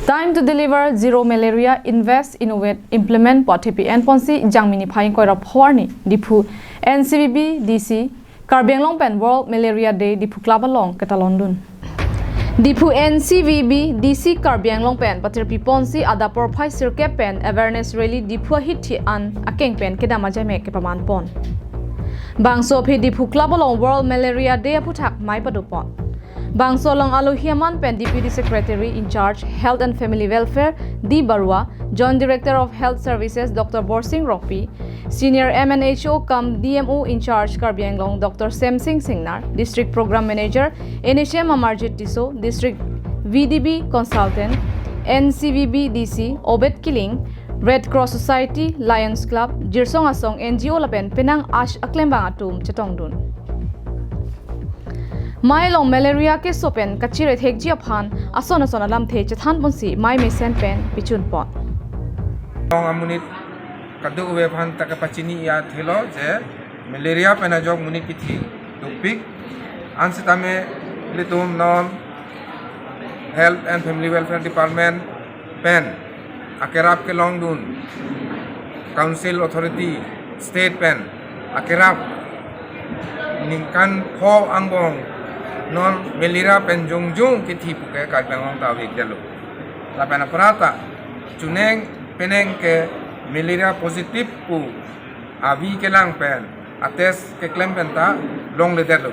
Time to deliver zero malaria, invest, innovate, implement POTP and Ponsi Jangmini Pine Koirap Horni, Diphu, NCVBDC, Karbi Anglong Pen World Malaria Day, Diphu Club along Katalon. Diphu NCVBDC Karbi Anglong Pen, Patirpi Ponsi, Adapor Pai Sirke Pen, Awareness Rally, Diphu Hiti an, Akeng Pen, Kedamajame Kepaman Pon. Bangso P Diphu Club along World Malaria Day Putak Mai Padupon. Bangso Long Aluhiaman Pen Deputy Secretary in Charge Health and Family Welfare D Barua, Joint Director of Health Services Dr. Borsing Ropi, Senior MNHO cum DMO in Charge Karbi Anglong Dr. Sem Singh Singnar, District Program Manager NHM Amarjit Tiso, District VDB Consultant NCVBDC Obet Kiling, Red Cross Society, Lions Club, Jirsong Asong NGO Lapen Penang Ash Aklembang Atum Chetongdun. Mai long malaria ke sopen kachire thekji aphan ason alam the chathan ponsi mai mesen pen pichun pon long amunit kadu we phan tak pachini ya thelo je malaria pena jog munit kithi topik ansitame litum non health and family welfare department pen akerap ke long dun council authority state pen akerap ningkan pho angbong non malaria pen jung kithi puke Karbi Anglong ta wik delo la pena prata chuneng peneng ke malaria positive pu avi ke lang pen ates ke klem pen ta long le delo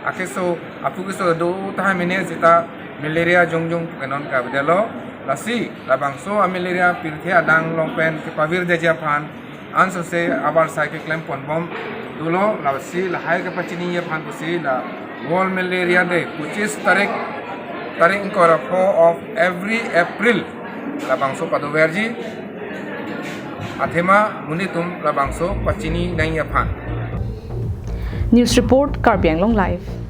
akeso apu ke so do ta mene sita malaria jung ke non ka delo lasi la bangso malaria pirthe adang long pen ke pavir de japan anso se abar sai ke klem pon bom dulo la si la hai ke pachini ye phan si la World Malaria Day, which is tarik of every April. Labangso padoverji, athema munitum labangso pachini nai aphan. News report Karbi Anglong Live.